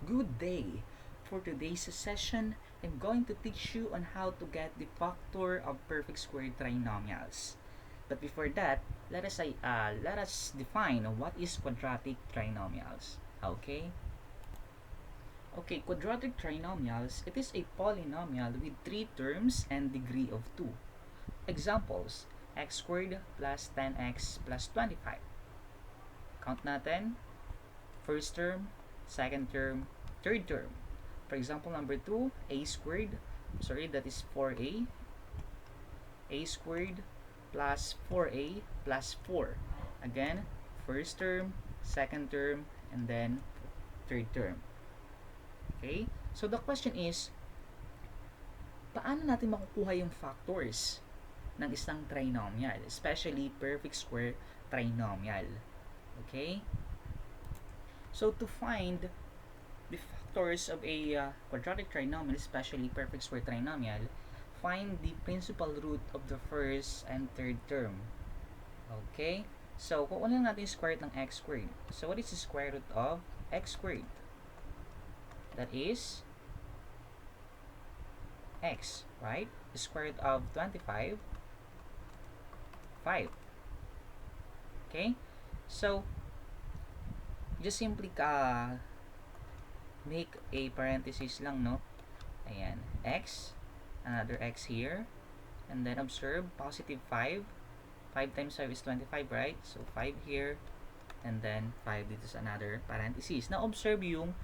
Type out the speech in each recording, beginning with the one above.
Good day! For today's session, I'm going to teach you on how to get the factor of perfect square trinomials. But before that, let us define what is quadratic trinomials. Okay? Okay, quadratic trinomials, it is a polynomial with 3 terms and degree of 2. Examples, x squared plus 10x plus 25. Count natin. First term, second term, third term. For example, number 2, a squared, that is 4a. A squared plus 4a plus 4. Again, first term, second term, and then third term. Okay? So the question is, paano natin makukuha yung factors ng isang trinomial, especially perfect square trinomial? Okay? So to find the factors of a quadratic trinomial, especially perfect square trinomial, find the principal root of the first and third term. Okay? So, kukunin natin yung square root ng x squared. So, what is the square root of x squared? That is x, right? The square root of 25, 5. Okay? So, just simply make a parenthesis lang, no? Ayan, x, another x here, and then observe positive 5. 5 times 5 is 25, right? So 5 here, and then 5 dito sa another parenthesis. Now observe yung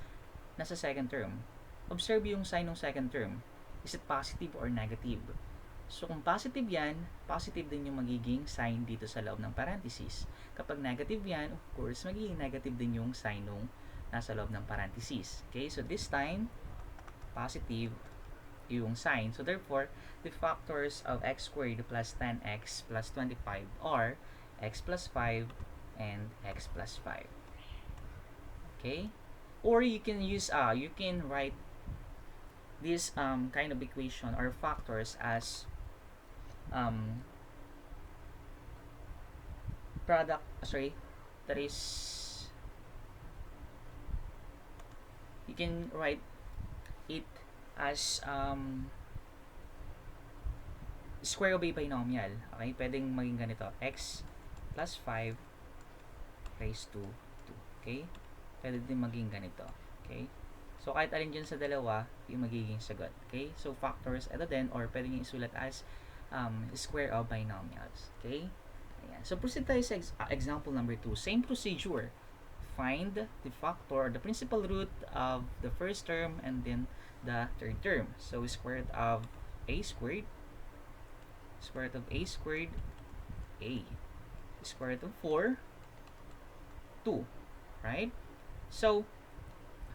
nasa second term. Observe yung sign ng second term. Is it positive or negative? So kung positive yan, positive din yung magiging sign dito sa loob ng parenthesis. Kapag negative yan, of course, magiging negative din yung sign nung nasa loob ng parenthesis. Okay, so this time, positive yung sign. So therefore, the factors of x squared plus 10x plus 25 are x plus 5 and x plus 5. Okay? Or you can use, you can write this kind of equation or factors as that is, you can write it as square of a binomial. Okay? Pwedeng maging ganito. X plus 5 raised to 2. Okay? Pwede din maging ganito. Okay? So, kahit alin dyan sa dalawa, yung magiging sagot. Okay? So, factors, ito din, or pwede nyo isulat as square of binomials. Okay? Ayan. So, proceed tayo sa example number 2. Same procedure. Find the factor, the principal root of the first term and then the third term. So, square root of a squared, square root of a squared, a. Square root of 4, 2. Right? So,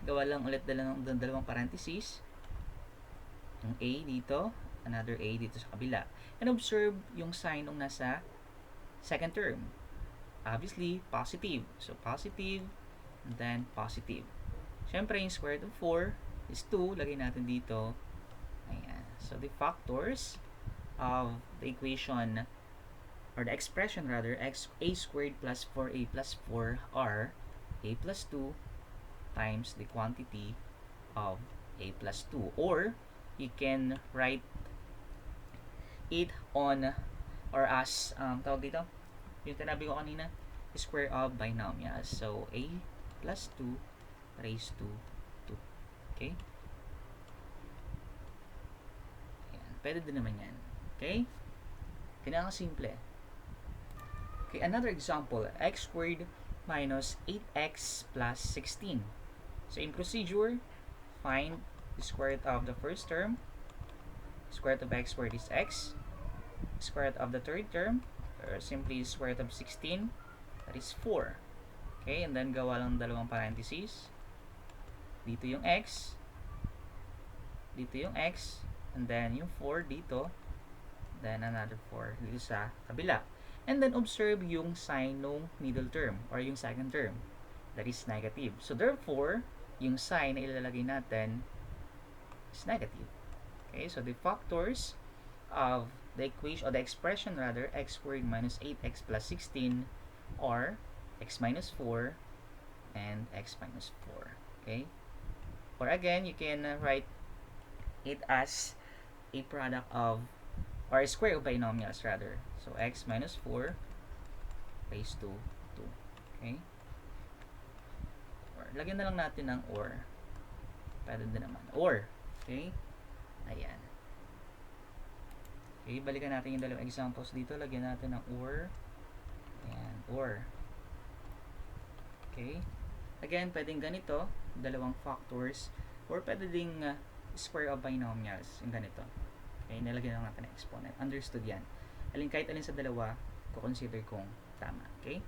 gawa lang ulit dalawang parentheses. Yung a dito, another a dito sa kabila. And observe yung sign nung nasa second term. Obviously, positive. So, positive, and then positive. Siyempre, yung square root of 4 is 2. Lagay natin dito. Ayan. So, the factors of the equation, or the expression rather, a squared plus 4a plus 4 are a plus 2 times the quantity of a plus 2. Or, you can write it on, or as, tawag dito, yung tinabi ko kanina, square of binomials. So, a plus 2 raised to 2. Okay? Ayan. Pwede din naman yan. Okay? Kailangan simple. Okay, another example. X squared minus 8x plus 16. So, in procedure, find the square root of the first term. Square root of x squared is x. Square root of the third term, or simply square root of 16, that is 4. Okay, and then gawa lang dalawang parentheses. Dito yung x, and then yung 4 dito, then another 4 dito sa kabila. And then observe yung sign ng middle term, or yung second term, that is negative. So therefore, yung sign na ilalagay natin is negative. Okay, so the factors of the equation, or the expression rather, x squared minus 8x plus 16 are x minus 4 and x minus 4. Okay? Or again, you can write it as a product of, or a square of binomials rather. So x minus 4 raised to 2. Okay? Or, lagyan na lang natin ng or. Pwede din naman. Or. Okay? Ayan. Okay, balikan natin yung dalawang examples dito. Lagyan natin ng or. Ayan, or. Okay? Again, pwedeng ganito, dalawang factors, or pwede ding square of binomials, yung ganito. Okay, nilagyan lang natin ng exponent. Understood yan. Kahit alin sa dalawa, kukonsider kong tama. Okay?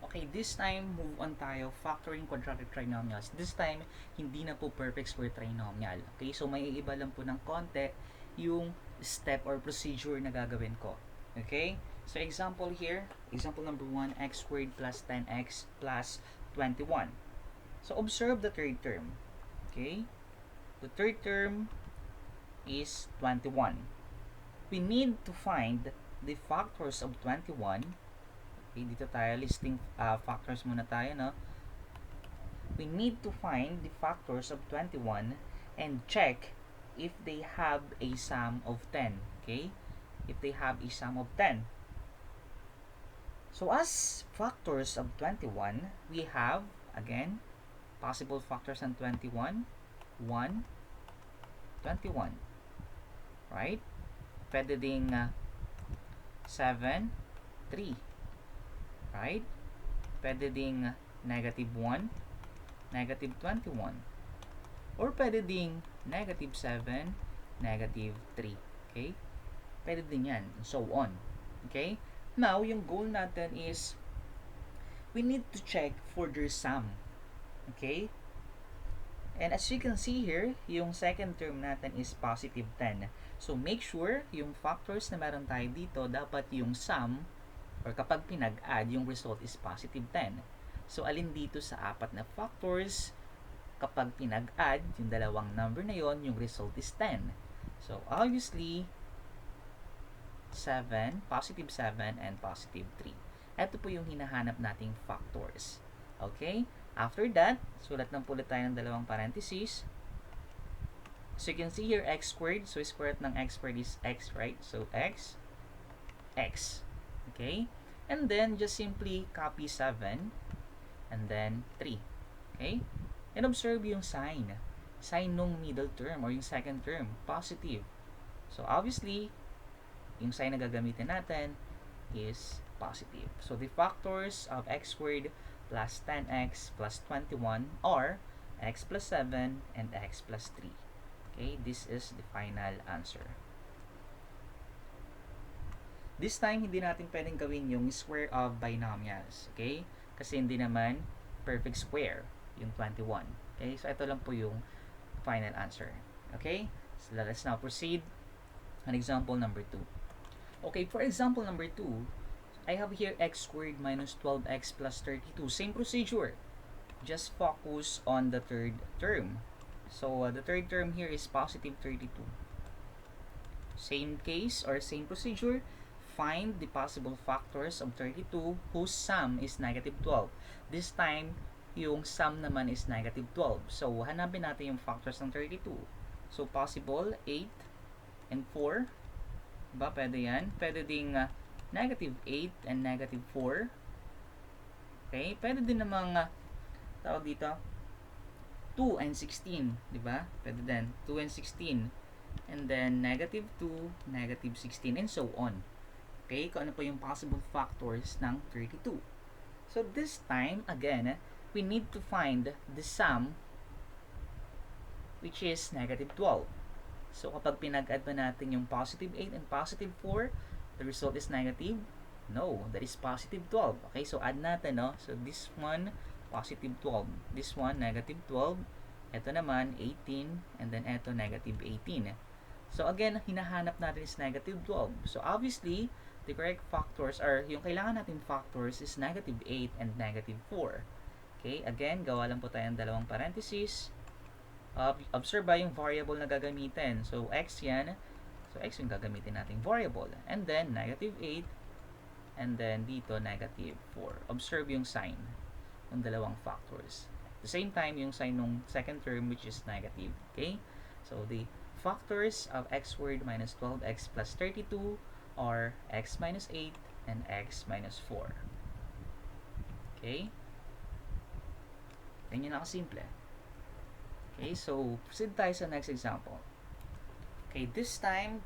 Okay, this time, move on tayo, factoring quadratic trinomials. This time, hindi na po perfect square trinomial. Okay, so may iba lang po ng konti yung step or procedure na gagawin ko. Okay? So, example here, example number 1, x squared plus 10x plus 21. So, observe the third term. Okay? The third term is 21. We need to find the factors of 21. Okay, dito tayo, listing factors muna tayo, no? We need to find the factors of 21 and check if they have a sum of 10. Okay? If they have a sum of 10. So, as factors of 21, we have, again, possible factors on 21, 1, 21. Right? Pwede ding 7, 3. Right? Pwede ding negative 1, negative 21. Or pwede ding negative 7, negative 3. Okay? Pwede din yan, and so on. Okay? Now, yung goal natin is we need to check for their sum. Okay? And as you can see here, yung second term natin is positive 10. So, make sure yung factors na meron tayo dito, dapat yung sum, or kapag pinag-add, yung result is positive 10. So, alin dito sa apat na factors, kapag pinag-add, yung dalawang number na yon, yung result is 10. So, obviously, 7, positive 7, and positive 3. Ito po yung hinahanap nating factors. Okay? After that, sulat lang po ulit tayo ng dalawang parentheses. So, you can see here, x squared. So, square root ng x squared is x, right? So, x, x. Okay? And then, just simply copy 7, and then 3. Okay? And observe yung sign. Sign nung middle term, or yung second term, positive. So, obviously, yung sign na gagamitin natin is positive. So, the factors of x squared plus 10x plus 21 are x plus 7 and x plus 3. Okay, this is the final answer. This time, hindi natin pwedeng gawin yung square of binomials. Okay? Kasi hindi naman perfect square yung 21. Okay? So, ito lang po yung final answer. Okay? So, let us now proceed on example number 2. Okay, for example number 2, I have here x squared minus 12x plus 32. Same procedure. Just focus on the third term. So, the third term here is positive 32. Same case or same procedure. Find the possible factors of 32 whose sum is negative 12. This time, yung sum naman is negative 12. So, hanapin natin yung factors ng 32. So, possible 8 and 4. Diba? Pwede yan. Pwede ding negative 8 and negative 4. Okay? Pwede din namang tawag dito 2 and 16. Diba? Pwede din 2 and 16. And then negative 2, negative 16, and so on. Okay? Kung ano pa yung possible factors ng 32. So, this time, again, we need to find the sum which is negative 12. So, kapag pinag-add ba natin yung positive 8 and positive 4, the result is negative? No, that is positive 12. Okay, so add natin, no? So, this one, positive 12. This one, negative 12. Ito naman, 18. And then, ito, negative 18. So, again, hinahanap natin is negative 12. So, obviously, the correct factors are, yung kailangan natin factors is negative 8 and negative 4. Okay, again, gawa lang po tayo ng dalawang parentheses. Observe ba yung variable na gagamitin? So, x yan. So, x yung gagamitin nating variable. And then, negative 8. And then, dito, negative 4. Observe yung sign ng dalawang factors. the same time, yung sign ng second term, which is negative. Okay? So, the factors of x squared minus 12x plus 32 are x minus 8 and x minus 4. Okay? Ganyan nakasimple. Okay, so proceed tayo sa next example. Okay, this time,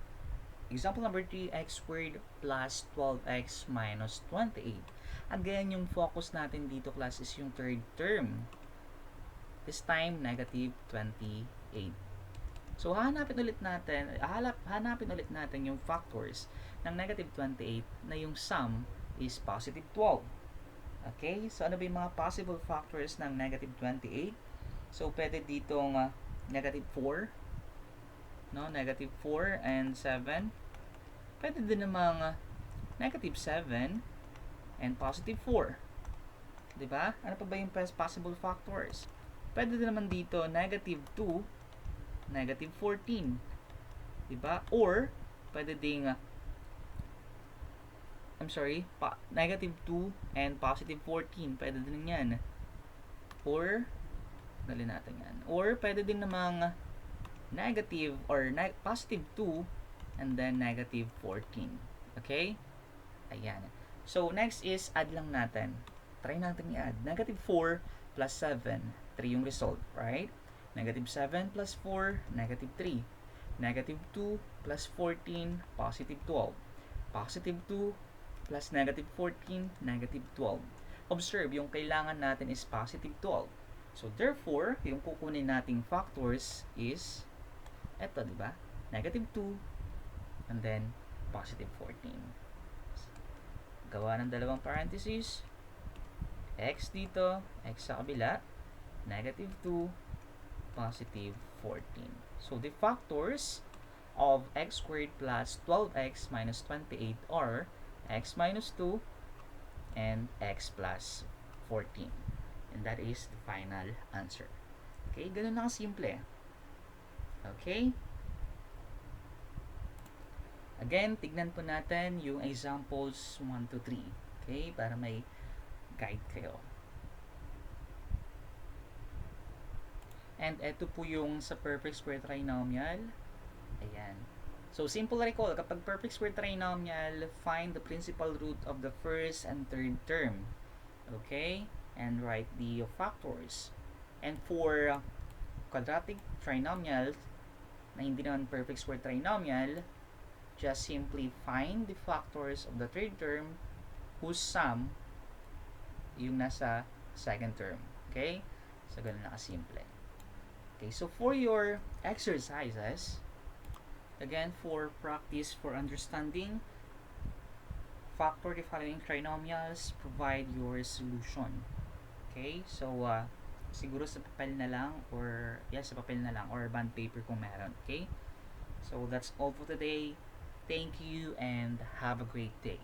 example number 3, x squared plus 12x minus 28. Again, yung focus natin dito, class, is yung third term. This time, negative 28. So, hanapin ulit natin yung factors ng negative 28 na yung sum is positive 12. Okay? So, ano ba yung mga possible factors ng negative 28? So, pwede ditong negative 4, no? Negative 4 and 7. Pwede din namang negative 7 and positive 4. Diba? Ano pa ba yung possible factors? Pwede din naman dito negative 2, negative 14. Diba? Or, pwede ding negative 2 and positive 14. Pwede din yan. Or, dali natin yan. Or, pwede din namang negative or positive 2 and then negative 14. Okay? Ayan. So, next is add lang natin. Try natin i-add. Negative 4 plus 7. 3 yung result, right? Negative 7 plus 4, negative 3. Negative 2 plus 14, positive 12. Positive 2 plus negative 14, negative 12. Observe, yung kailangan natin is positive 12. So, therefore, yung kukunin nating factors is eto, di ba? Negative 2 and then positive 14. Gawa ng dalawang parentheses. X dito, x sa kabila, negative 2, positive 14. So, the factors of x squared plus 12x minus 28 are x minus 2 and x plus 14. And that is the final answer. Okay, ganun na simple. Okay? Again, tignan po natin yung examples 1 to 3. Okay, para may guide kayo. And ito po yung sa perfect square trinomial. Ayan. So, simple recall, kapag perfect square trinomial, find the principal root of the first and third term. Okay? And write the factors. And for quadratic trinomials, na hindi naman perfect square trinomial, just simply find the factors of the third term whose sum yung nasa second term. Okay? So, ganun nakasimple. Okay, so for your exercises, again, for practice, for understanding, factor the following trinomials, provide your solution. Okay, so siguro sa papel na lang or sa papel na lang or bond paper kung meron. Okay, so that's all for today. Thank you and have a great day.